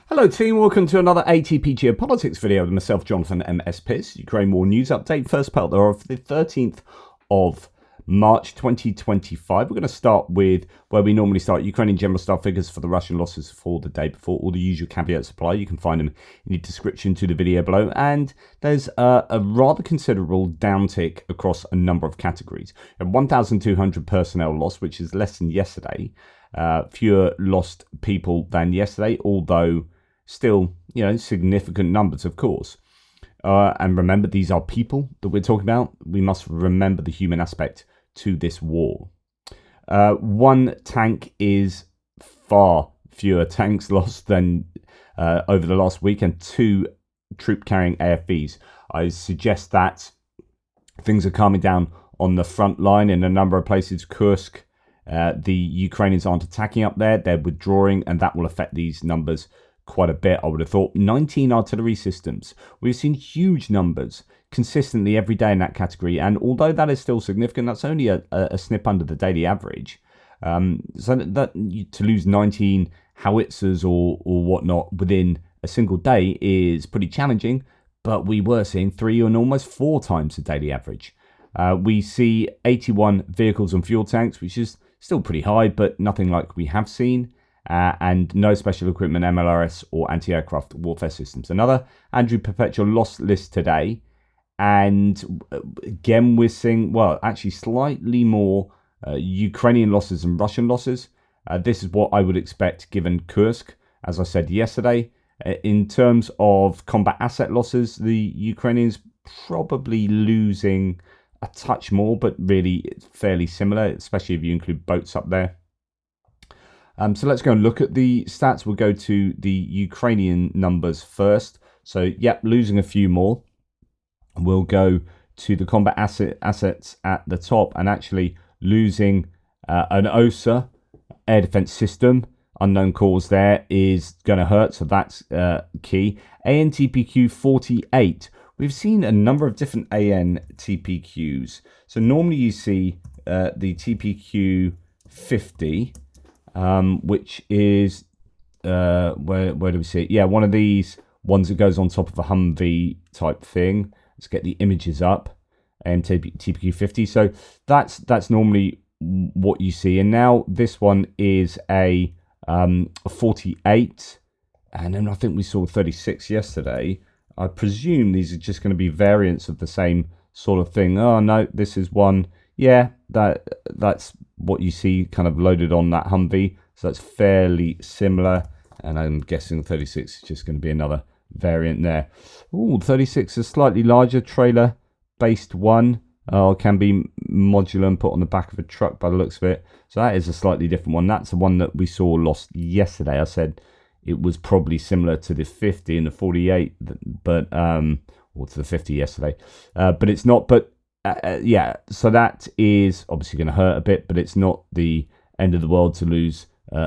Hello team, welcome to another ATP Geopolitics video with myself, Jonathan MS Pearce. Ukraine War News Update. First part of the 13th of March 2025. We're going to start with where we normally start. Ukrainian general staff figures for the Russian losses for the day before. All the usual caveats apply. You can find them in the description to the video below. And there's a rather considerable downtick across a number of categories. 1,200 personnel lost, which is less than yesterday. Fewer lost people than yesterday, although still, significant numbers, of course. And remember, these are people that we're talking about. We must remember the human aspect to this war. One tank is far fewer tanks lost than over the last week, and 2 troop-carrying AFVs. I suggest that things are calming down on the front line in a number of places. Kursk, the Ukrainians aren't attacking up there. They're withdrawing, and that will affect these numbers quite a bit, I would have thought. 19 artillery systems. We've seen huge numbers consistently every day in that category, and although that is still significant, that's only a snip under the daily average. So that to lose 19 howitzers or whatnot within a single day is pretty challenging, but we were seeing 3 and almost 4 times the daily average. We see 81 vehicles and fuel tanks, which is still pretty high, but nothing like we have seen. And no special equipment, MLRS or anti-aircraft warfare systems. Another Andrew Perpetual loss list today. And again, we're seeing, well, actually slightly more Ukrainian losses than Russian losses. This is what I would expect given Kursk, as I said yesterday. In terms of combat asset losses, the Ukrainians probably losing a touch more, but really it's fairly similar, especially if you include boats up there. So let's go and look at the stats. We'll go to the Ukrainian numbers first. So, yep, losing a few more. We'll go to the combat assets at the top, and actually losing an OSA air defense system. Unknown cause there is going to hurt, so that's key. ANTPQ 48. We've seen a number of different ANTPQs. So normally you see the TPQ 50. Which is, where do we see it? Yeah, one of these ones that goes on top of a Humvee type thing. Let's get the images up. TPQ 50. So that's normally what you see. And now this one is a 48. And then I think we saw 36 yesterday. I presume these are just going to be variants of the same sort of thing. Oh, no, this is one. Yeah, that's what you see kind of loaded on that Humvee. So that's fairly similar. And I'm guessing 36 is just going to be another variant there. Ooh, 36 is a slightly larger trailer-based one. Can be modular and put on the back of a truck by the looks of it. So that is a slightly different one. That's the one that we saw lost yesterday. I said it was probably similar to the 50 and the 48, but or to the 50 yesterday. But it's not. But yeah, so that is obviously going to hurt a bit, but it's not the end of the world to lose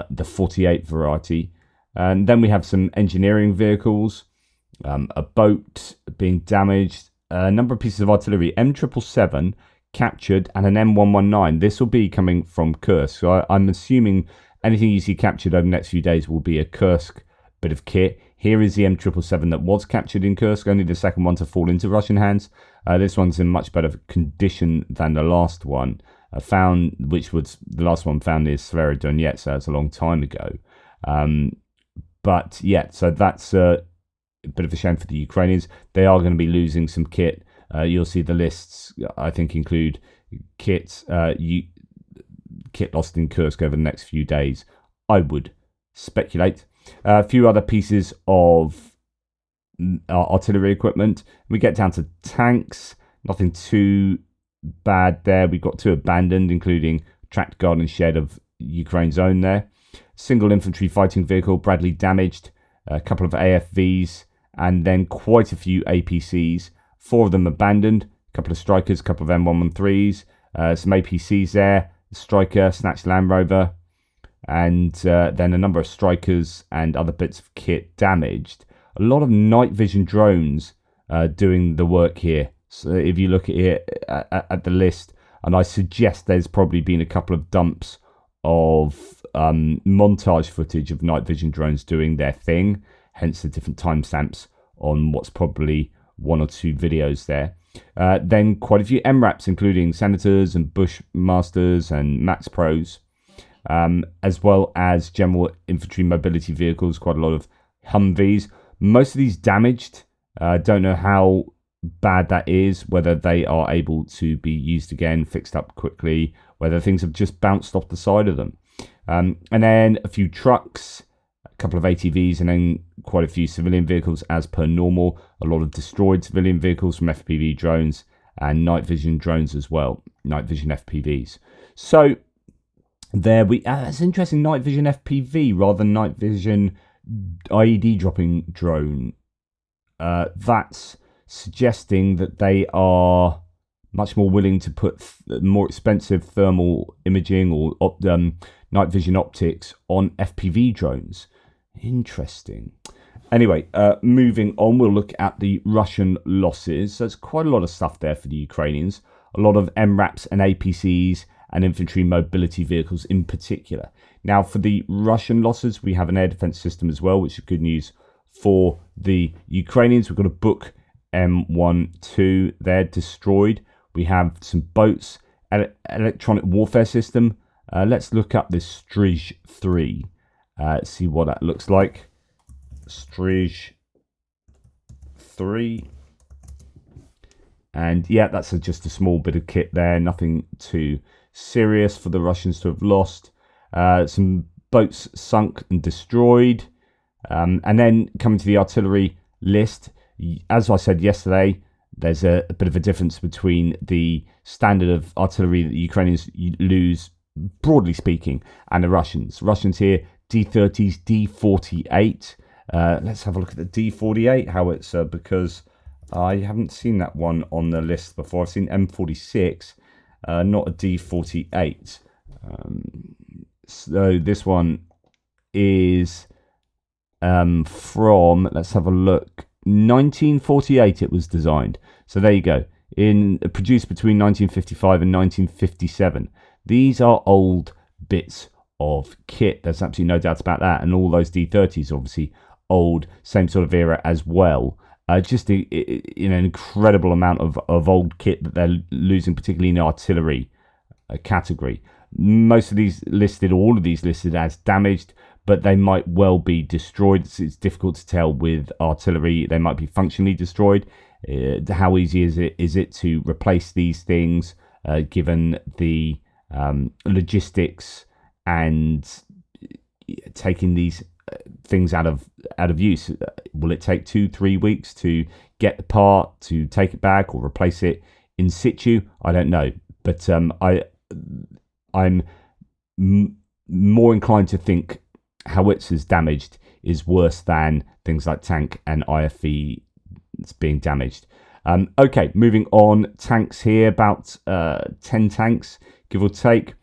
the 48 variety. And then we have some engineering vehicles, a boat being damaged, a number of pieces of artillery, M777 captured, and an M119. This will be coming from Kursk. So I'm assuming anything you see captured over the next few days will be a Kursk bit of kit. Here is the M777 that was captured in Kursk, only the second one to fall into Russian hands. This one's in much better condition than the last one found, which was the last one found is Severodonetsk, so that's a long time ago. But yeah, so that's a bit of a shame for the Ukrainians. They are going to be losing some kit. You'll see the lists, I think, include kit lost in Kursk over the next few days, I would speculate. A few other pieces of artillery equipment. We get down to tanks. Nothing too bad there. We've got 2 abandoned, including tracked garden shed of Ukraine's own there. Single infantry fighting vehicle, Bradley damaged. A couple of AFVs, and then quite a few APCs. 4 of them abandoned. A couple of Strikers, a couple of M113s. Some APCs there. Striker, snatched Land Rover. And then a number of Strikers and other bits of kit damaged. A lot of night vision drones doing the work here. So if you look at it at the list, and I suggest there's probably been a couple of dumps of montage footage of night vision drones doing their thing. hence the different timestamps on what's probably 1 or 2 videos there. Then quite a few MRAPs, including Senators and Bushmasters and Max Pros, as well as general infantry mobility vehicles, quite a lot of Humvees. Most of these damaged. Don't know how bad that is, whether they are able to be used again, fixed up quickly, whether things have just bounced off the side of them. And then a few trucks, a couple of ATVs, and then quite a few civilian vehicles as per normal. A lot of destroyed civilian vehicles from FPV drones and night vision drones as well, night vision FPVs. So there that's interesting, night vision FPV rather than night vision IED dropping drone. That's suggesting that they are much more willing to put more expensive thermal imaging or night vision optics on FPV drones. Interesting. Anyway, moving on, we'll look at the Russian losses. So there's quite a lot of stuff there for the Ukrainians. A lot of MRAPs and APCs and infantry mobility vehicles in particular. Now, for the Russian losses, we have an air defense system as well, which is good news for the Ukrainians. We've got a Buk M12 there destroyed. We have some boats, electronic warfare system. Let's look up this Strij 3. See what that looks like. Strij 3. And yeah, that's just a small bit of kit there. Nothing too serious for the Russians to have lost. Some boats sunk and destroyed. And then coming to the artillery list, as I said yesterday, there's a bit of a difference between the standard of artillery that the Ukrainians lose, broadly speaking, and the Russians. Russians here, D30s, D48. Let's have a look at the D48 howitzer, because I haven't seen that one on the list before. I've seen M46, not a D48. So this one is from, let's have a look, 1948 it was designed. So there you go. Produced between 1955 and 1957. These are old bits of kit. There's absolutely no doubt about that. And all those D30s obviously old, same sort of era as well. Just an incredible amount of old kit that they're losing, particularly in the artillery category. Most of these listed, all of these listed as damaged, but they might well be destroyed. It's difficult to tell with artillery. They might be functionally destroyed. How easy is it to replace these things, given the logistics and taking these things out of use? Will it take 2-3 weeks to get the part, to take it back or replace it in situ? I don't know, but I'm more inclined to think howitzers damaged is worse than things like tank and IFV being damaged. Okay, moving on. Tanks here, about 10 tanks, give or take.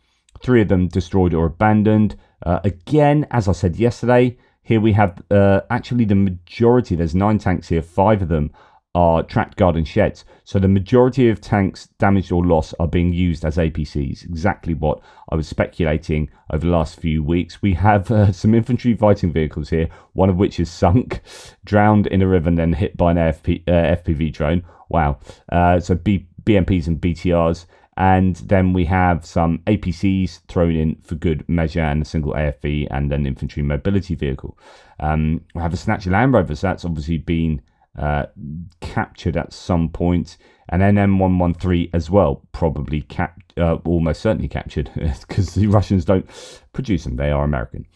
3 of them destroyed or abandoned. Again, as I said yesterday, here we have actually the majority. There's 9 tanks here. 5 of them are tracked guard and sheds. So the majority of tanks damaged or lost are being used as APCs. Exactly what I was speculating over the last few weeks. We have some infantry fighting vehicles here, one of which is sunk, drowned in a river and then hit by an FPV drone. Wow. So BMPs and BTRs. And then we have some APCs thrown in for good measure and a single AFV and an infantry mobility vehicle. We have a Snatcher Land Rover, so that's obviously been captured at some point, and then M113 as well, probably almost certainly captured, because the Russians don't produce them. They are American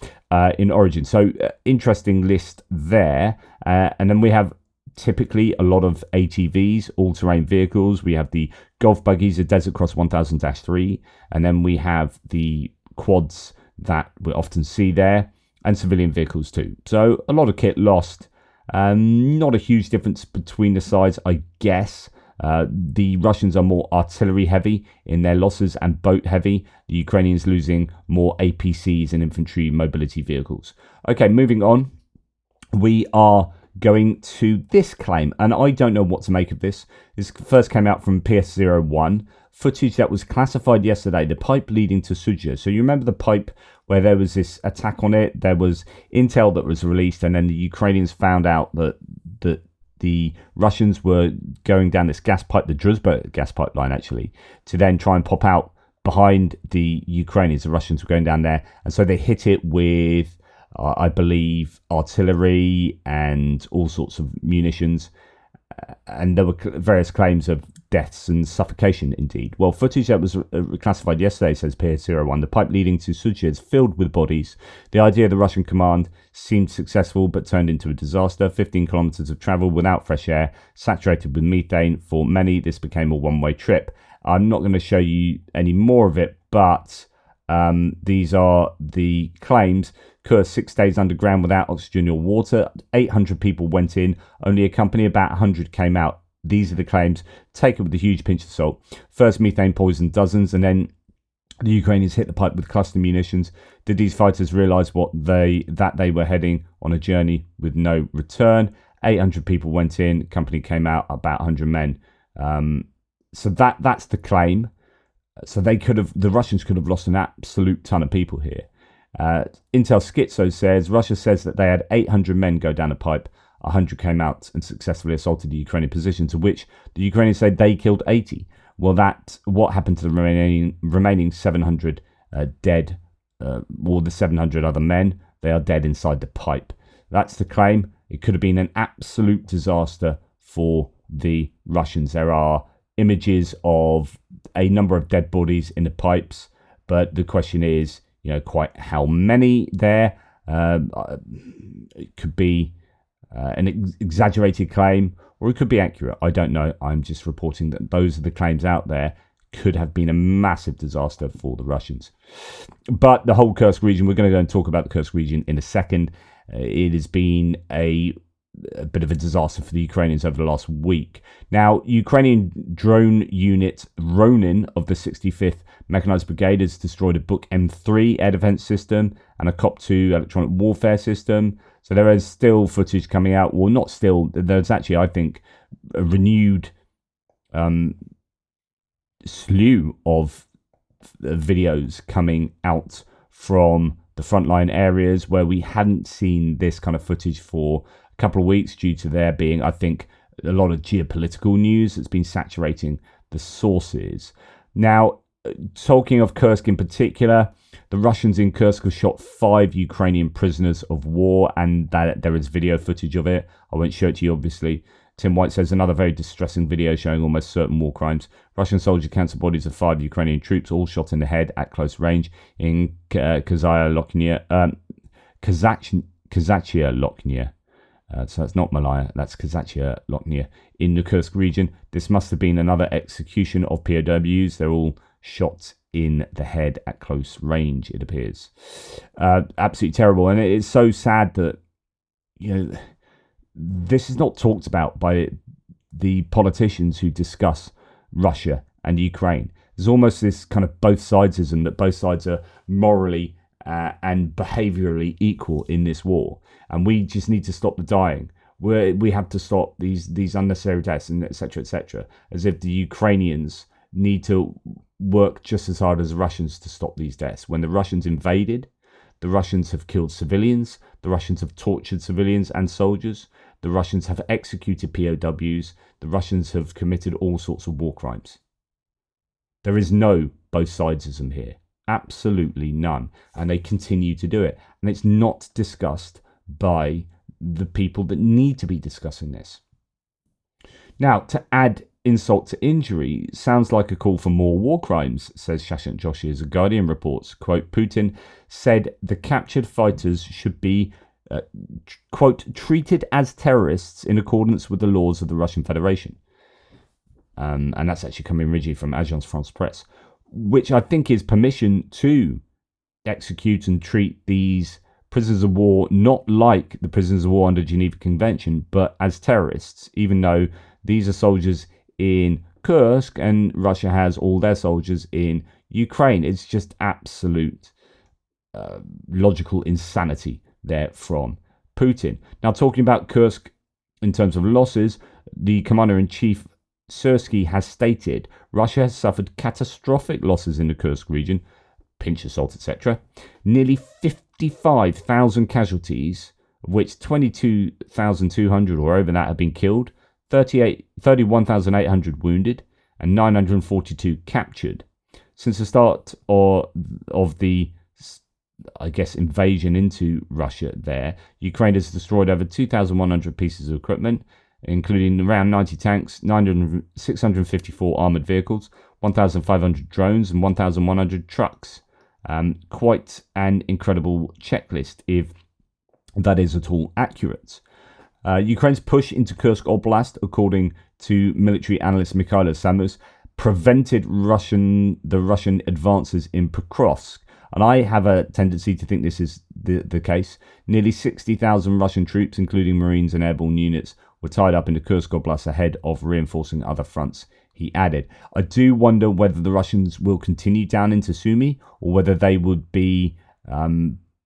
in origin. So interesting list there. And then we have typically a lot of ATVs, all-terrain vehicles. We have the Golf buggies, the Desert Cross 1000-3, and then we have the quads that we often see there, and civilian vehicles too. So a lot of kit lost. Not a huge difference between the sides, I guess. The Russians are more artillery heavy in their losses and boat heavy. The Ukrainians losing more APCs and infantry mobility vehicles. Okay, moving on. We are going to this claim, and I don't know what to make of this. This first came out from PS01. footage that was classified yesterday, the pipe leading to Suja. So you remember the pipe where there was this attack on it? There was intel that was released, and then the Ukrainians found out that the Russians were going down this gas pipe, the Druzhba gas pipeline, actually, to then try and pop out behind the Ukrainians. The Russians were going down there, and so they hit it with, I believe, artillery and all sorts of munitions. And there were various claims of deaths and suffocation, indeed. Well, footage that was classified yesterday, says PS01, the pipe leading to Suja is filled with bodies. The idea of the Russian command seemed successful, but turned into a disaster. 15 kilometers of travel without fresh air, saturated with methane. For many, this became a one-way trip. I'm not going to show you any more of it, but these are the claims. Kursk, 6 days underground without oxygen or water. 800 people went in. Only a company, about 100 came out. These are the claims. Take it with a huge pinch of salt. First, methane poisoned dozens, and then the Ukrainians hit the pipe with cluster munitions. Did these fighters realize that they were heading on a journey with no return? 800 people went in. Company came out, about 100 men. So that's the claim. So the Russians could have lost an absolute ton of people here. Intel Schizo says Russia says that they had 800 men go down a pipe. 100 came out and successfully assaulted the Ukrainian position, to which the Ukrainians said they killed 80. Well, what happened to the remaining 700 dead, or the 700 other men? They are dead inside the pipe. That's the claim. It could have been an absolute disaster for the Russians. There are images of a number of dead bodies in the pipes, but the question is, quite how many there. It could be an exaggerated claim, or it could be accurate. I don't know. I'm just reporting that those are the claims out there. Could have been a massive disaster for the Russians. But the whole Kursk region, we're going to go and talk about the Kursk region in a second. It has been a bit of a disaster for the Ukrainians over the last week. Now, Ukrainian drone unit Ronin of the 65th Mechanized Brigade has destroyed a Buk M3 air defense system and a COP2 electronic warfare system. So there is still footage coming out. Well, not still. There's actually, I think, a renewed slew of videos coming out from the frontline areas where we hadn't seen this kind of footage for a couple of weeks, due to there being, I think, a lot of geopolitical news that's been saturating the sources. Now, talking of Kursk in particular, the Russians in Kursk have shot 5 Ukrainian prisoners of war, and that there is video footage of it. I won't show it to you, obviously. Tim White says another very distressing video showing almost certain war crimes. Russian soldiers cancel bodies of 5 Ukrainian troops, all shot in the head at close range in Kazachia Lochnia. So that's not Malaya, that's Kazachia Lochnia in the Kursk region. This must have been another execution of POWs. They're all shot in the head at close range, it appears. Absolutely terrible. And it is so sad that, this is not talked about by the politicians who discuss Russia and Ukraine. There's almost this kind of both sidesism, that both sides are morally and behaviorally equal in this war, and we just need to stop the dying. We have to stop these unnecessary deaths, and etc., as if the Ukrainians need to work just as hard as the Russians to stop these deaths. When the Russians invaded, the Russians have killed civilians, the Russians have tortured civilians and soldiers, the Russians have executed POWs, the Russians have committed all sorts of war crimes. There is no both sidesism here. Absolutely none. And they continue to do it. And it's not discussed by the people that need to be discussing this. Now, to add insult to injury, sounds like a call for more war crimes, says Shashant Joshi, as The Guardian reports. Quote, Putin said the captured fighters should be, quote, treated as terrorists in accordance with the laws of the Russian Federation. And that's actually coming originally from Agence France-Presse, which I think is permission to execute and treat these prisoners of war not like the prisoners of war under Geneva Convention, but as terrorists, even though these are soldiers in Kursk and Russia has all their soldiers in Ukraine. It's just absolute logical insanity there from Putin. Now, talking about Kursk in terms of losses, the commander-in-chief Sersky has stated Russia has suffered catastrophic losses in the Kursk region, pinch of salt, etc. Nearly 55,000 casualties, of which 22,200 or over that have been killed, 31,800 wounded, and 942 captured. Since the start of the, I guess, invasion into Russia there, Ukraine has destroyed over 2,100 pieces of equipment, including around 90 tanks, 654 armoured vehicles, 1,500 drones, and 1,100 trucks. Quite an incredible checklist, if that is at all accurate. Ukraine's push into Kursk Oblast, according to military analyst Mikhailo Samus, prevented the Russian advances in Kursk. And I have a tendency to think this is the case. Nearly 60,000 Russian troops, including Marines and airborne units, were tied up in the Kursk Oblast ahead of reinforcing other fronts, he added. I do wonder whether the Russians will continue down into Sumy, or whether they would be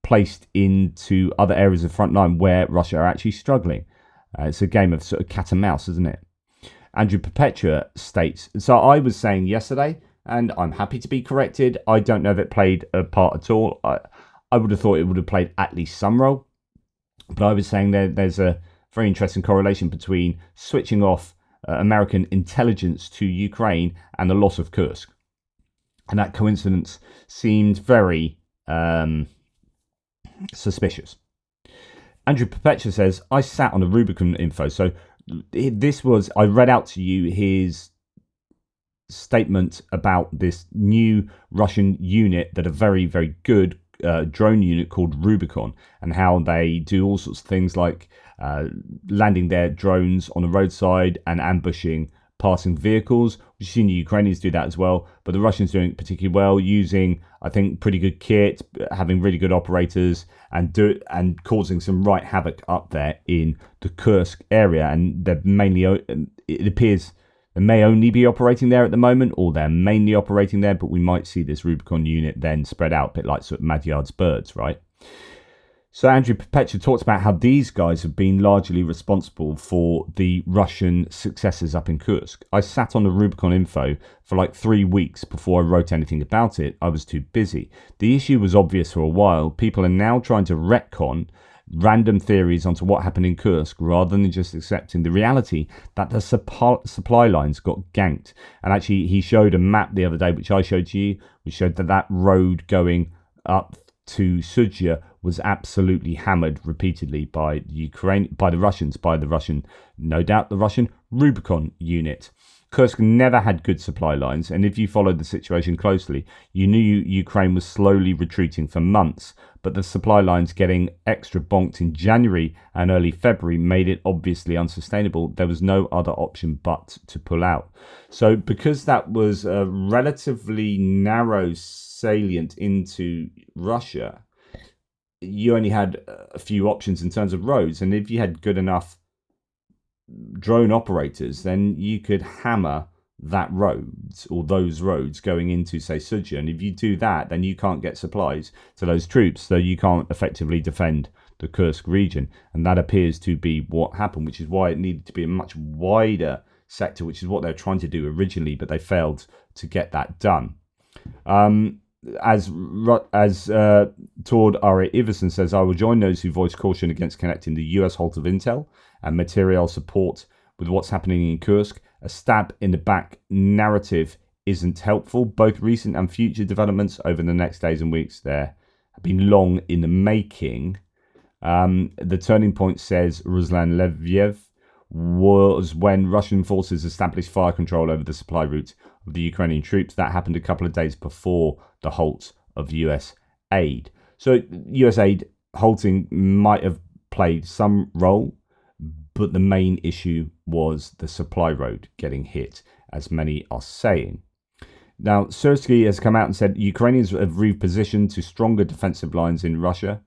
placed into other areas of the front line where Russia are actually struggling. It's a game of sort of cat and mouse, isn't it? Andrew Perpetua states, so I was saying yesterday, and I'm happy to be corrected, I don't know if it played a part at all. I would have thought it would have played at least some role. But I was saying there's a very interesting correlation between switching off American intelligence to Ukraine and the loss of Kursk. And that coincidence seemed very suspicious. Andrew Perpetua says, I sat on the Rubicon info. So I read out to you his statement about this new Russian unit that are very, very good drone unit called Rubicon, and how they do all sorts of things like landing their drones on the roadside and ambushing passing vehicles. We've seen the Ukrainians do that as well, but the Russians doing it particularly well, using, I think, pretty good kit, having really good operators, and causing some right havoc up there in the Kursk area. And they're mainly, it appears, they may only be operating there at the moment, or they're mainly operating there, but we might see this Rubicon unit then spread out, a bit like sort of Madyard's birds, right? So Andrew Perpetua talks about how these guys have been largely responsible for the Russian successes up in Kursk. I sat on the Rubicon info for like 3 weeks before I wrote anything about it. I was too busy. The issue was obvious for a while. People are now trying to retcon random theories onto what happened in Kursk rather than just accepting the reality that the supply lines got ganked. And actually, he showed a map the other day, which I showed to you, which showed that road going up to Sudzha was absolutely hammered repeatedly by the Russian, no doubt the Russian Rubicon unit. Kursk never had good supply lines, and if you followed the situation closely, you knew Ukraine was slowly retreating for months, but the supply lines getting extra bonked in January and early February made it obviously unsustainable. There was no other option but to pull out. So because that was a relatively narrow salient into Russia, you only had a few options in terms of roads, and if you had good enough drone operators, then you could hammer that roads or those roads going into, say, Sudzha. And if you do that, then you can't get supplies to those troops, so you can't effectively defend the Kursk region. And that appears to be what happened, which is why it needed to be a much wider sector, which is what they were trying to do originally, but they failed to get that done. As Tord Ari Iverson says, I will join those who voice caution against connecting the US halt of intel and material support with what's happening in Kursk. A stab in the back narrative isn't helpful. Both recent and future developments over the next days and weeks there have been long in the making. The turning point, says Ruslan Leviev, was when Russian forces established fire control over the supply route of the Ukrainian troops. That happened a couple of days before the halt of US aid. So US aid halting might have played some role, but the main issue was the supply road getting hit, as many are saying. Now, Sersky has come out and said Ukrainians have repositioned to stronger defensive lines in Russia,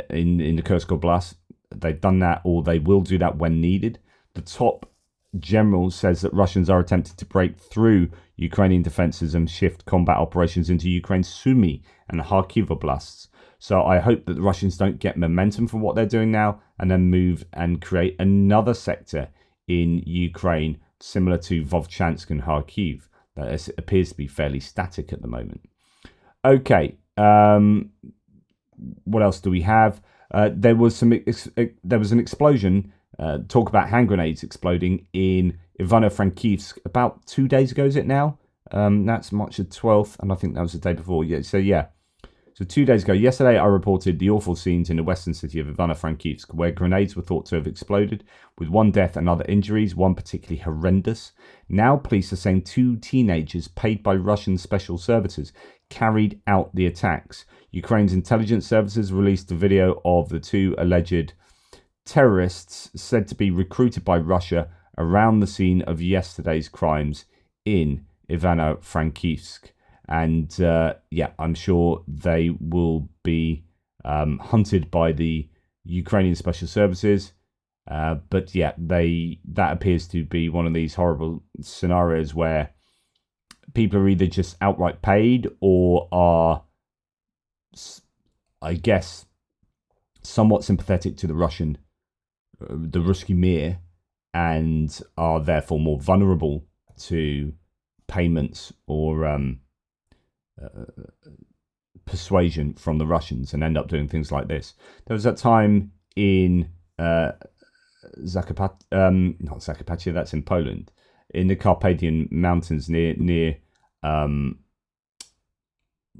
in the Kursk Oblast. They've done that, or they will do that when needed. The top general says that Russians are attempting to break through Ukrainian defenses and shift combat operations into Ukraine's Sumy and Kharkiv oblasts. So I hope that the Russians don't get momentum from what they're doing now and then move and create another sector in Ukraine similar to Vovchansk and Kharkiv. That appears to be fairly static at the moment. Okay, what else do we have? There was an explosion. Talk about hand grenades exploding in Ivano-Frankivsk about 2 days ago. Is it now? That's March the 12th, and I think that was the day before. Yeah. So 2 days ago, yesterday, I reported the awful scenes in the western city of Ivano-Frankivsk, where grenades were thought to have exploded, with one death and other injuries, one particularly horrendous. Now police are saying 2 teenagers paid by Russian special services carried out the attacks. Ukraine's intelligence services released a video of the 2 alleged terrorists said to be recruited by Russia around the scene of yesterday's crimes in Ivano-Frankivsk. And I'm sure they will be hunted by the Ukrainian special services. But that appears to be one of these horrible scenarios where people are either just outright paid or are, I guess, somewhat sympathetic to the Ruski Mir, and are therefore more vulnerable to payments or persuasion from the Russians, and end up doing things like this. There was that time in Zakarpattia, that's in Poland, in the Carpathian Mountains near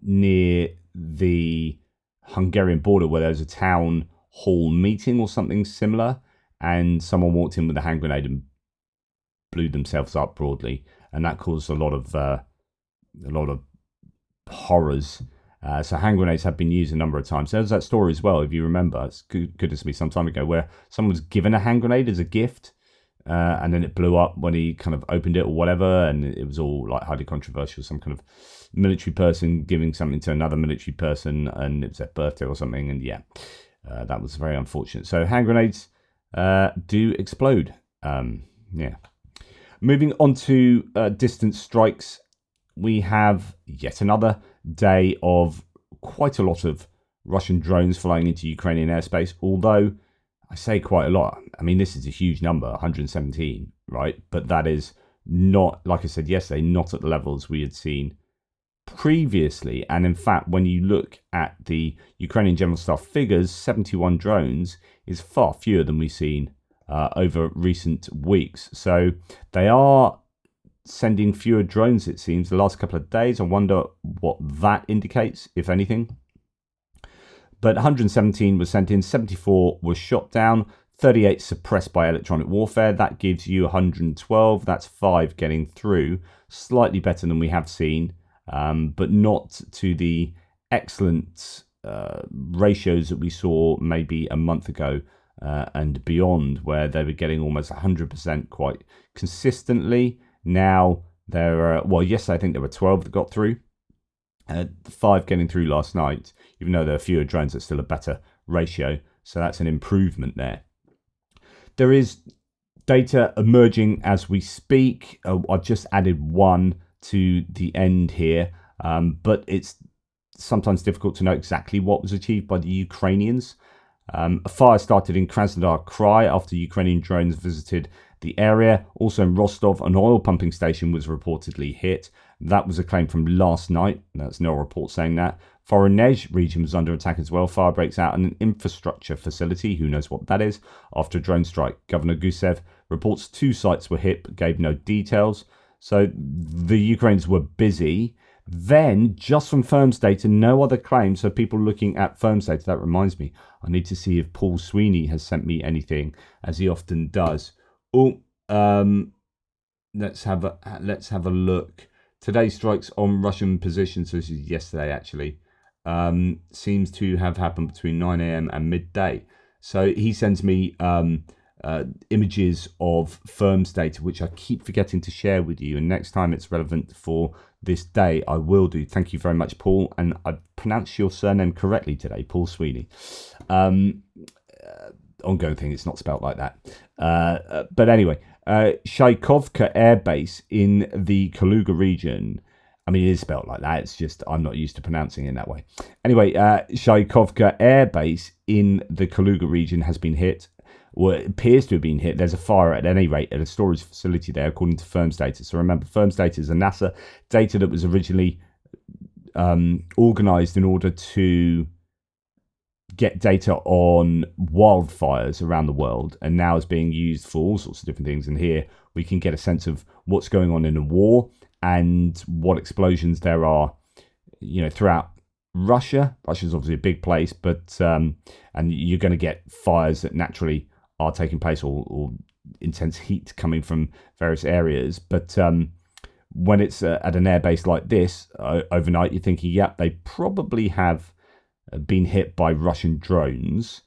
the Hungarian border, where there was a town hall meeting or something similar, and someone walked in with a hand grenade and blew themselves up broadly, and that caused a lot of horrors. So hand grenades have been used a number of times. There was that story as well, if you remember. It's goodness me, some time ago, where someone was given a hand grenade as a gift, and then it blew up when he kind of opened it or whatever, and it was all like highly controversial. Some kind of military person giving something to another military person, and it was their birthday or something, and that was very unfortunate. So hand grenades do explode. Moving on to distance strikes, we have yet another day of quite a lot of Russian drones flying into Ukrainian airspace, although I say quite a lot. I mean, this is a huge number, 117, right? But that is not, like I said yesterday, not at the levels we had seen previously. And in fact, when you look at the Ukrainian General Staff figures, 71 drones is far fewer than we've seen over recent weeks. So they are sending fewer drones, it seems, the last couple of days. I wonder what that indicates, if anything. But 117 was sent in, 74 was shot down, 38 suppressed by electronic warfare. That gives you 112. That's 5 getting through. Slightly better than we have seen, but not to the excellent ratios that we saw maybe a month ago and beyond, where they were getting almost 100% quite consistently. Now there are, yesterday I think there were 12 that got through. 5 getting through last night, even though there are fewer drones, it's still a better ratio. So that's an improvement there. There is data emerging as we speak. I've just added one to the end here, but it's sometimes difficult to know exactly what was achieved by the Ukrainians. A fire started in Krasnodar Krai after Ukrainian drones visited the area. Also in Rostov, an oil pumping station was reportedly hit. That was a claim from last night. That's no report saying that. Voronezh region was under attack as well. Fire breaks out in an infrastructure facility. Who knows what that is? After a drone strike. Governor Gusev reports 2 sites were hit, but gave no details. So the Ukrainians were busy. Then, just from firms data, no other claims. So people looking at firms data, that reminds me, I need to see if Paul Sweeney has sent me anything, as he often does. Let's have a look. Today's strikes on Russian positions, so this is yesterday actually, seems to have happened between 9 a.m. and midday. So he sends me images of firms data, which I keep forgetting to share with you. And next time it's relevant for this day, I will do. Thank you very much, Paul. And I pronounced your surname correctly today, Paul Sweeney. Ongoing thing, it's not spelt like that. But anyway, Shaikovka Air Base in the Kaluga region. I mean, it is spelt like that. It's just I'm not used to pronouncing it that way. Anyway, Shaikovka Air Base in the Kaluga region has been hit. or it appears to have been hit. There's a fire at any rate at a storage facility there, according to firm's data. So remember, firm's data is a NASA data that was originally organized in order to get data on wildfires around the world, and now is being used for all sorts of different things. And here we can get a sense of what's going on in a war and what explosions there are, throughout Russia. Russia's obviously a big place, but and you're going to get fires that naturally are taking place, or intense heat coming from various areas. But when it's at an airbase like this overnight, you're thinking, yep, they probably have been hit by Russian drones.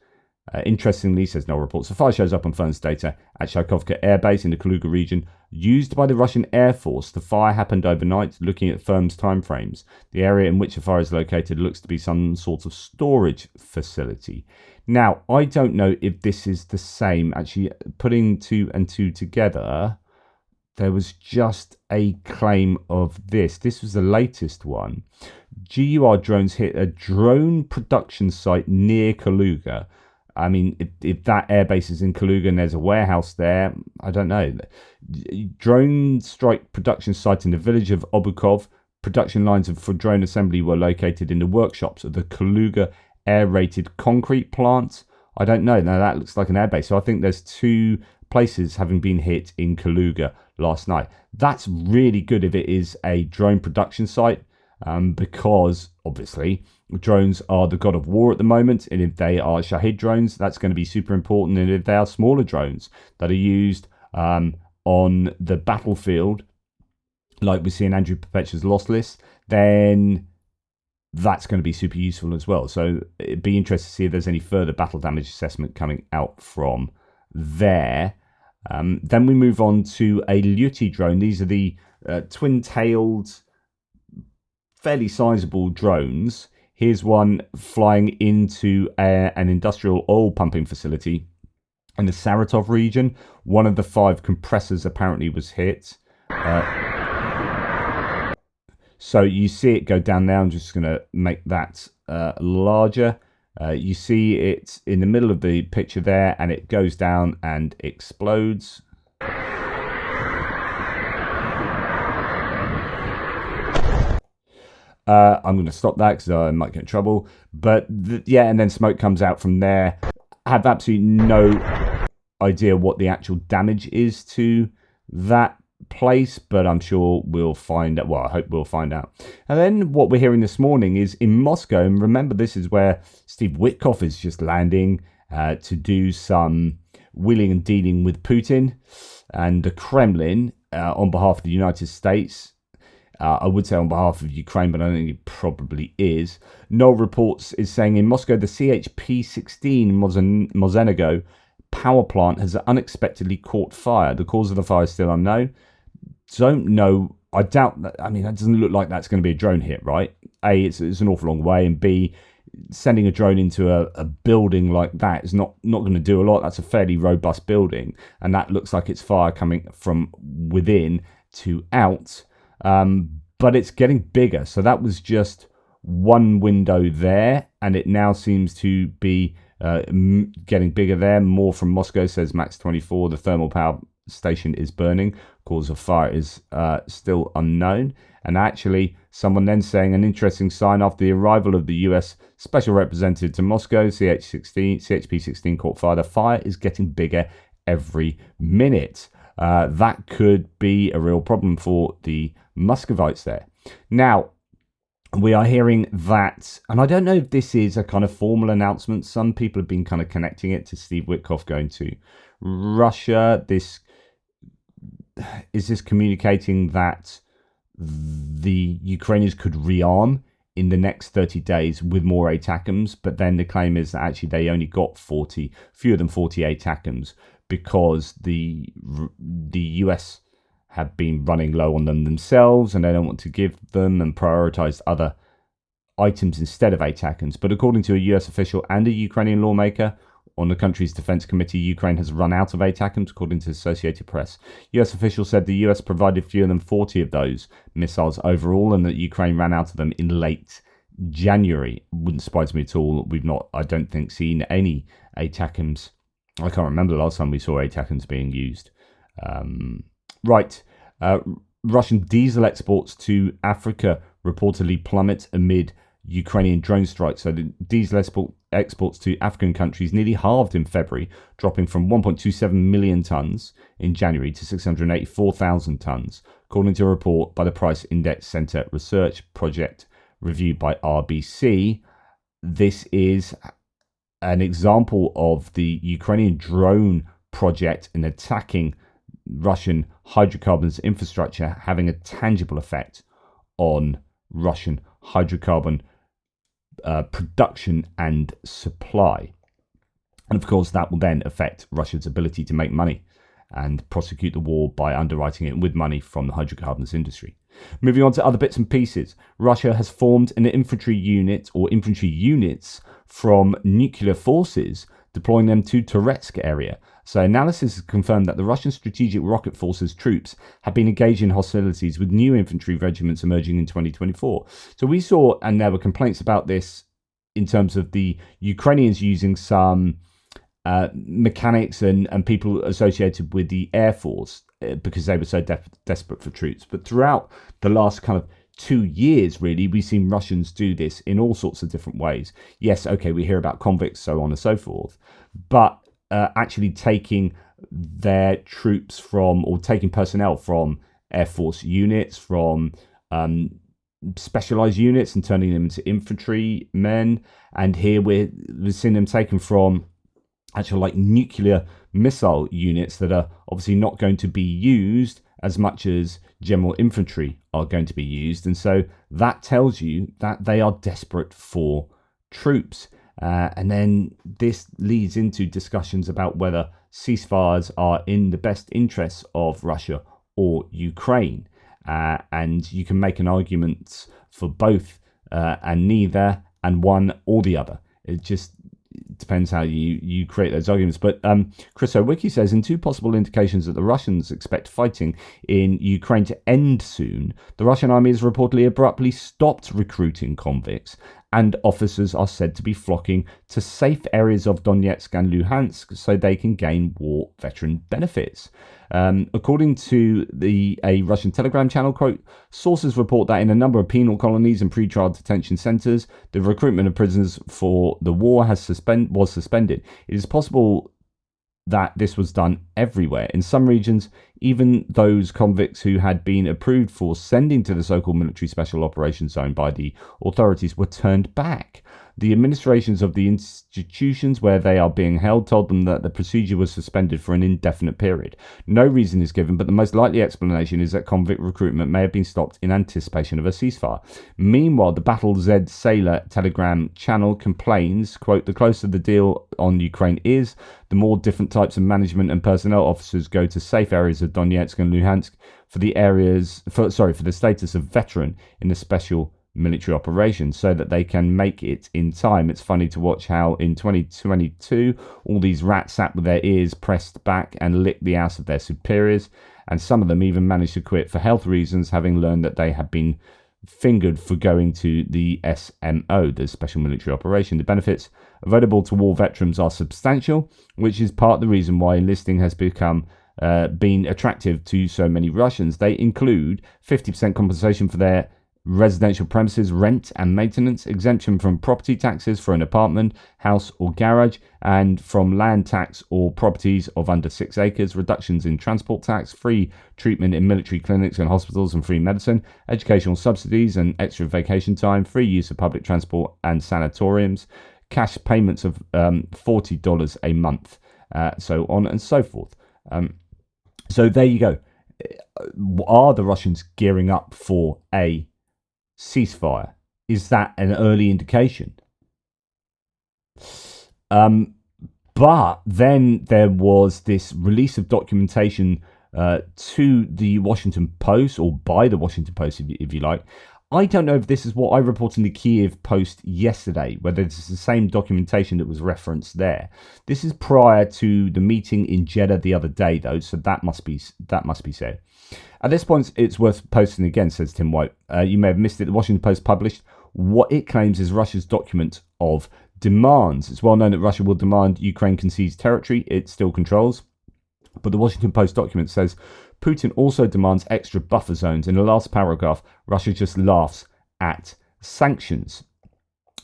Interestingly, says no reports, the fire shows up on firm's data at Tchaikovka Air Base in the Kaluga region, used by the Russian Air Force. The fire happened overnight. Looking at firm's timeframes, the area in which the fire is located looks to be some sort of storage facility. Now, I don't know if this is the same. Actually, putting two and two together, there was just a claim of this. This was the latest one. GUR drones hit a drone production site near Kaluga. I mean, if that airbase is in Kaluga and there's a warehouse there, I don't know. Drone strike production site in the village of Obukov. Production lines for drone assembly were located in the workshops of the Kaluga air-rated concrete plant. I don't know. Now, that looks like an airbase. So I think there's two places having been hit in Kaluga last night. That's really good if it is a drone production site, because obviously drones are the god of war at the moment, and if they are Shahid drones, that's going to be super important. And if they are smaller drones that are used on the battlefield, like we see in Andrew Perpetua's Lost List, then that's going to be super useful as well. So it'd be interesting to see if there's any further battle damage assessment coming out from there. Then we move on to a Lyuti drone. These are the twin-tailed, fairly sizable drones. Here's one flying into an industrial oil pumping facility in the Saratov region. One of the 5 compressors apparently was hit. So you see it go down there. I'm just going to make that larger. You see it in the middle of the picture there, and it goes down and explodes. I'm going to stop that because I might get in trouble. But yeah, and then smoke comes out from there. I have absolutely no idea what the actual damage is to that place, but I'm sure we'll find out. Well, I hope we'll find out. And then what we're hearing this morning is in Moscow, and remember, this is where Steve Witkoff is just landing to do some wheeling and dealing with Putin and the Kremlin on behalf of the United States. I would say on behalf of Ukraine, but I don't think it probably is. No Reports is saying in Moscow, the CHP-16 Mozenego power plant has unexpectedly caught fire. The cause of the fire is still unknown. Don't know. I doubt that. I mean, that doesn't look like that's going to be a drone hit, right? A, it's an awful long way, and B, sending a drone into a building like that is not going to do a lot. That's a fairly robust building, and that looks like it's fire coming from within to out. But it's getting bigger. So that was just one window there, and it now seems to be getting bigger there. More from Moscow, says Max24. The thermal power station is burning. Cause of fire is still unknown. And actually, someone then saying an interesting sign after the arrival of the US Special Representative to Moscow, CHP-16 caught fire. The fire is getting bigger every minute. That could be a real problem for the Muscovites there. Now, we are hearing that, and I don't know if this is a kind of formal announcement. Some people have been kind of connecting it to Steve Witkoff going to Russia. Is this communicating that the Ukrainians could rearm in the next 30 days with more ATACMS? But then the claim is that actually they only got fewer than 40 ATACMS because the US have been running low on them themselves, and they don't want to give them and prioritize other items instead of ATACMS. But according to a US official and a Ukrainian lawmaker on the country's defense committee, Ukraine has run out of ATACMS, according to Associated Press. US officials said the US provided fewer than 40 of those missiles overall, and that Ukraine ran out of them in late January. Wouldn't surprise me at all. We've not, I don't think, seen any ATACMS I can't remember the last time we saw ATACMS being used. Right. Russian diesel exports to Africa reportedly plummet amid Ukrainian drone strikes. So the diesel exports to African countries nearly halved in February, dropping from 1.27 million tonnes in January to 684,000 tonnes, according to a report by the Price Index Centre research project reviewed by RBC. This is an example of the Ukrainian drone project in attacking Russian hydrocarbons infrastructure having a tangible effect on Russian hydrocarbon production and supply. And of course, that will then affect Russia's ability to make money and prosecute the war by underwriting it with money from the hydrocarbons industry. Moving on to other bits and pieces. Russia has formed an infantry unit or infantry units from nuclear forces, deploying them to Toretsk area. So analysis has confirmed that the Russian Strategic Rocket Forces troops have been engaged in hostilities with new infantry regiments emerging in 2024. So we saw, and there were complaints about this in terms of the Ukrainians using some mechanics and people associated with the Air Force because they were so desperate for troops. But throughout the last kind of 2 years, really, we've seen Russians do this in all sorts of different ways. Yes, okay, we hear about convicts, so on and so forth, but actually taking their troops from, or taking personnel from Air Force units, from specialized units and turning them into infantry men. And here we're seeing them taken from actual like nuclear missile units that are obviously not going to be used as much as general infantry are going to be used. And so that tells you that they are desperate for troops. And then this leads into discussions about whether ceasefires are in the best interests of Russia or Ukraine. And you can make an argument for both and neither, and one or the other. It just depends how you create those arguments. But Chris Owicki says, in two possible indications that the Russians expect fighting in Ukraine to end soon, the Russian army has reportedly abruptly stopped recruiting convicts, and officers are said to be flocking to safe areas of Donetsk and Luhansk so they can gain war veteran benefits. According to a Russian Telegram channel, quote, sources report that in a number of penal colonies and pre-trial detention centres, the recruitment of prisoners for the war was suspended. It is possible that this was done everywhere. In some regions, even those convicts who had been approved for sending to the so-called military special operations zone by the authorities were turned back. The administrations of the institutions where they are being held told them that the procedure was suspended for an indefinite period. No reason is given, but the most likely explanation is that convict recruitment may have been stopped in anticipation of a ceasefire. Meanwhile, the Battle Z Sailor Telegram channel complains, quote, the closer the deal on Ukraine is, the more different types of management and personnel officers go to safe areas of Donetsk and Luhansk for the status of veteran in the special military operations so that they can make it in time. It's funny to watch how in 2022 all these rats sat with their ears pressed back and licked the ass of their superiors, and some of them even managed to quit for health reasons, having learned that they had been fingered for going to the SMO, the special military operation. The benefits available to war veterans are substantial, which is part of the reason why enlisting has become been attractive to so many Russians. They include 50% compensation for their residential premises rent and maintenance, exemption from property taxes for an apartment, house or garage, and from land tax or properties of under 6 acres, reductions in transport tax, free treatment in military clinics and hospitals and free medicine, educational subsidies and extra vacation time, free use of public transport and sanatoriums, cash payments of $40 a month, so on and so forth. So there you go. Are the Russians gearing up for a ceasefire? Is that an early indication? But then there was this release of documentation to the Washington Post, or by the Washington Post, if you like. I don't know if this is what I reported in the Kiev Post yesterday, whether this is the same documentation that was referenced there. This is prior to the meeting in Jeddah the other day, though, so that must be said. At this point, it's worth posting again, says Tim White. You may have missed it. The Washington Post published what it claims is Russia's document of demands. It's well known that Russia will demand Ukraine concedes territory it still controls. But the Washington Post document says Putin also demands extra buffer zones. In the last paragraph, Russia just laughs at sanctions.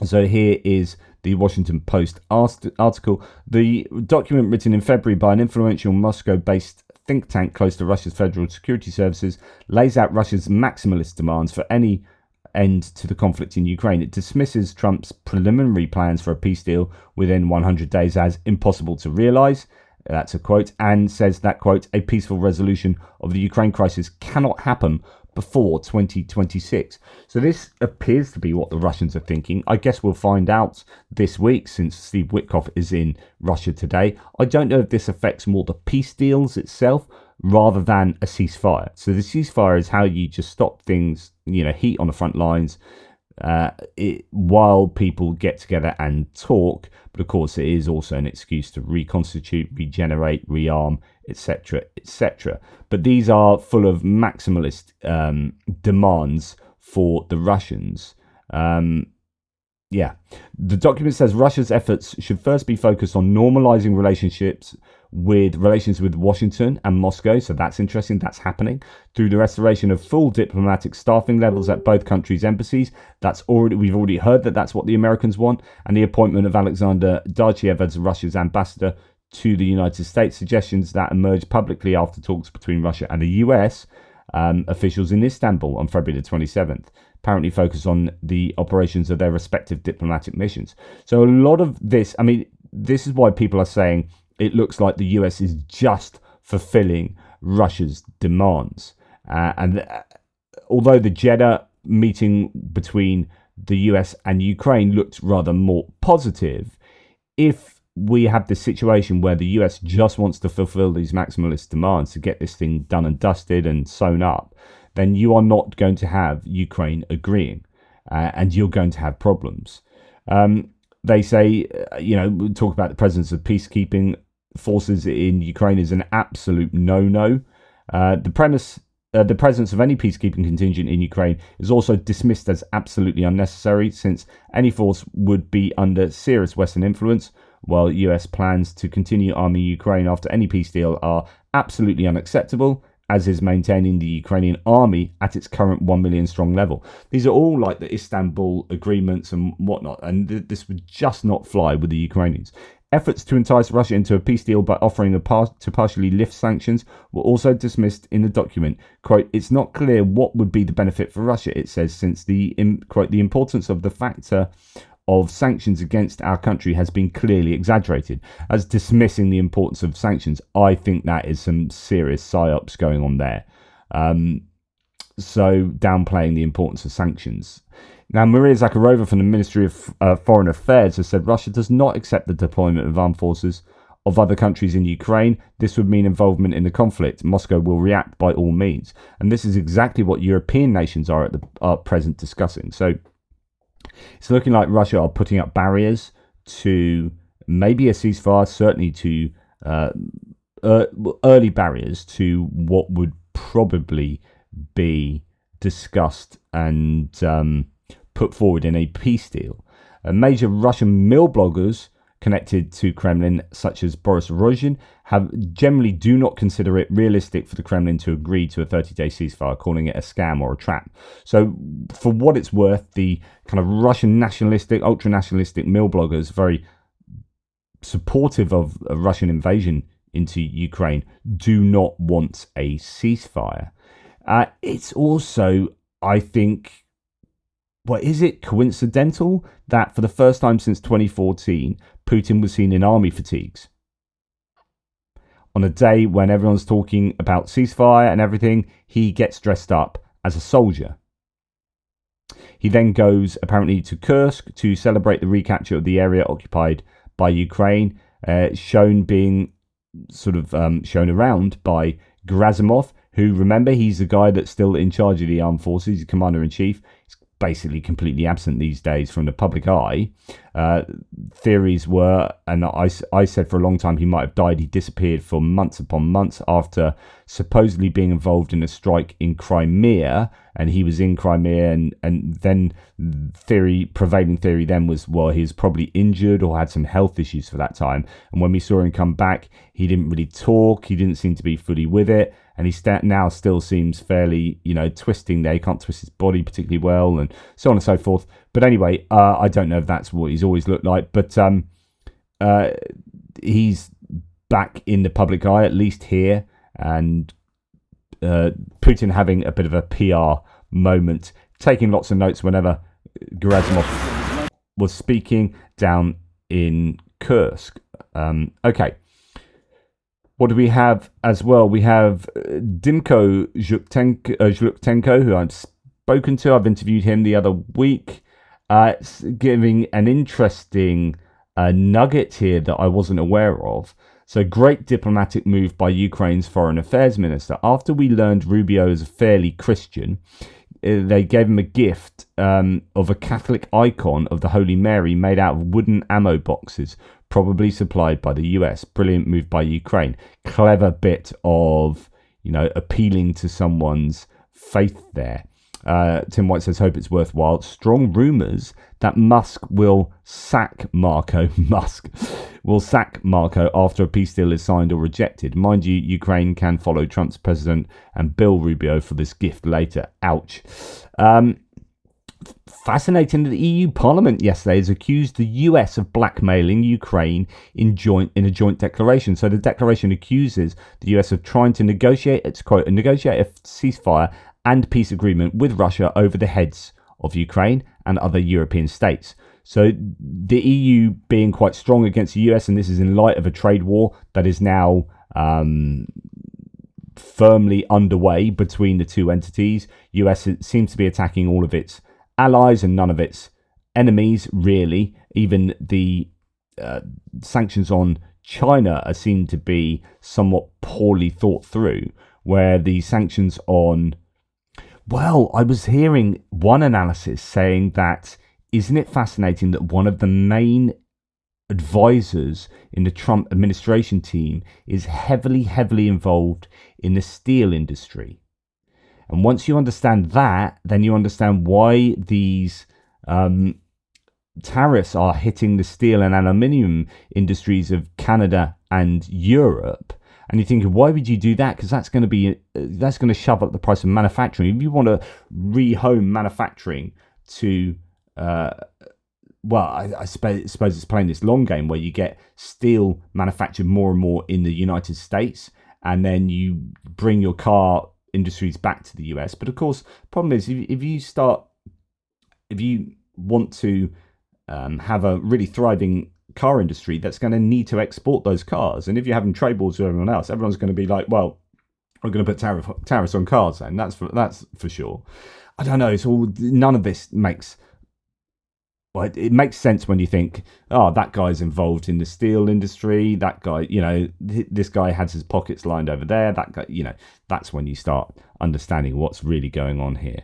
So here is the Washington Post article. The document, written in February by an influential Moscow-based think tank close to Russia's federal security services, lays out Russia's maximalist demands for any end to the conflict in Ukraine. It dismisses Trump's preliminary plans for a peace deal within 100 days as impossible to realize. That's a quote, and says that, quote, a peaceful resolution of the Ukraine crisis cannot happen before 2026. So this appears to be what the Russians are thinking. I guess we'll find out this week, since Steve Witkoff is in Russia today. I don't know if this affects more the peace deals itself rather than a ceasefire. So the ceasefire is how you just stop things, heat on the front lines, while people get together and talk. But of course, it is also an excuse to reconstitute, regenerate, rearm, etc., etc. But these are full of maximalist demands for the Russians. The document says Russia's efforts should first be focused on normalizing relations with Washington and Moscow. So that's interesting. That's happening through the restoration of full diplomatic staffing levels at both countries' embassies. We've already heard that that's what the Americans want, and the appointment of Alexander Darchiev as Russia's ambassador to the United States. Suggestions that emerged publicly after talks between Russia and the US officials in Istanbul on February the 27th. Apparently focus on the operations of their respective diplomatic missions. So a lot of this, this is why people are saying it looks like the US is just fulfilling Russia's demands. Although the Jeddah meeting between the US and Ukraine looked rather more positive, if we have this situation where the US just wants to fulfill these maximalist demands to get this thing done and dusted and sewn up, then you are not going to have Ukraine agreeing, and you're going to have problems. They say, talk about the presence of peacekeeping forces in Ukraine is an absolute no-no. The presence of any peacekeeping contingent in Ukraine is also dismissed as absolutely unnecessary, since any force would be under serious Western influence, while US plans to continue arming Ukraine after any peace deal are absolutely unacceptable, as is maintaining the Ukrainian army at its current 1 million strong level. These are all like the Istanbul agreements and whatnot, and this would just not fly with the Ukrainians. Efforts to entice Russia into a peace deal by offering to partially lift sanctions were also dismissed in the document. Quote, it's not clear what would be the benefit for Russia, it says, since the importance of the factor of sanctions against our country has been clearly exaggerated. As dismissing the importance of sanctions, I think that is some serious psyops going on there. So downplaying the importance of sanctions. Now, Maria Zakharova from the Ministry of Foreign Affairs has said Russia does not accept the deployment of armed forces of other countries in Ukraine. This would mean involvement in the conflict. Moscow will react by all means. And this is exactly what European nations are at present discussing. So it's looking like Russia are putting up barriers to maybe a ceasefire, certainly to early barriers to what would probably be discussed and put forward in a peace deal. Major Russian mill bloggers connected to Kremlin, such as Boris Rozhin, generally do not consider it realistic for the Kremlin to agree to a 30-day ceasefire, calling it a scam or a trap. So for what it's worth, the kind of Russian nationalistic, ultra-nationalistic mill bloggers, very supportive of a Russian invasion into Ukraine, do not want a ceasefire. It's also, I think, is it coincidental that for the first time since 2014, Putin was seen in army fatigues? On a day when everyone's talking about ceasefire and everything, he gets dressed up as a soldier. He then goes apparently to Kursk to celebrate the recapture of the area occupied by Ukraine, shown around by Gerasimov, who, remember, he's the guy that's still in charge of the armed forces, he's commander-in-chief. He's basically completely absent these days from the public eye. Theories were, and I said for a long time he might have died. He disappeared for months upon months after supposedly being involved in a strike in Crimea, and he was in Crimea, and then prevailing theory then was, well, he was probably injured or had some health issues for that time. And when we saw him come back, he didn't really talk. He didn't seem to be fully with it. And he now still seems fairly, twisting there. He can't twist his body particularly well, and so on and so forth. But anyway, I don't know if that's what he's always looked like. But he's back in the public eye, at least here. And Putin having a bit of a PR moment, taking lots of notes whenever Gerasimov was speaking down in Kursk. Okay. What do we have as well? We have Dimko Zhlutenko, who I've spoken to. I've interviewed him the other week, giving an interesting nugget here that I wasn't aware of. So, great diplomatic move by Ukraine's foreign affairs minister. After we learned Rubio is fairly Christian, they gave him a gift of a Catholic icon of the Holy Mary made out of wooden ammo boxes, probably supplied by the US. Brilliant move by Ukraine. Clever bit of, appealing to someone's faith there. Tim White says, hope it's worthwhile. Strong rumours that Musk will sack Marco. After a peace deal is signed or rejected. Mind you, Ukraine can follow Trump's president and Bill Rubio for this gift later. Ouch. Fascinating that the EU Parliament yesterday has accused the US of blackmailing Ukraine in a joint declaration. So the declaration accuses the US of trying to negotiate a ceasefire and peace agreement with Russia over the heads of Ukraine and other European states. So the EU being quite strong against the US, and this is in light of a trade war that is now firmly underway between the two entities. US seems to be attacking all of its allies and none of its enemies, really. Even the sanctions on China seem to be somewhat poorly thought through, where the sanctions on... Well, I was hearing one analysis saying that, isn't it fascinating that one of the main advisors in the Trump administration team is heavily involved in the steel industry? And once you understand that, then you understand why these tariffs are hitting the steel and aluminium industries of Canada and Europe. And you're thinking, why would you do that? Because that's going to shove up the price of manufacturing. If you want to rehome manufacturing to, I suppose it's playing this long game where you get steel manufactured more and more in the United States, and then you bring your car industries back to the US. But of course, the problem is if you want to have a really thriving car industry, that's going to need to export those cars. And if you're having trade wars with everyone else, everyone's going to be like, well, we're going to put tariffs on cars, and that's for sure. I don't know. It's all, none of this makes... Well, it makes sense when you think, oh, that guy's involved in the steel industry. That guy, this guy has his pockets lined over there. That guy, that's when you start understanding what's really going on here.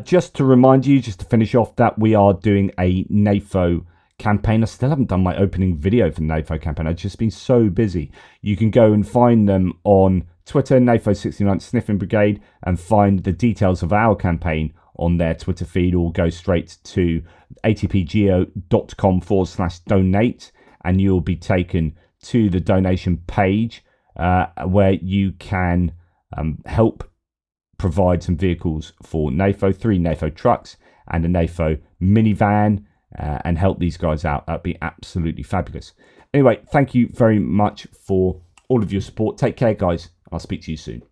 Just to remind you, just to finish off, that we are doing a NAFO campaign. I still haven't done my opening video for the NAFO campaign. I've just been so busy. You can go and find them on Twitter, NAFO69 Sniffing Brigade, and find the details of our campaign on their Twitter feed, or go straight to atpgeo.com/donate, and you'll be taken to the donation page where you can help provide some vehicles for NAFO, 3 NAFO trucks and a NAFO minivan, and help these guys out. That'd be absolutely fabulous. Anyway, thank you very much for all of your support. Take care, guys. I'll speak to you soon.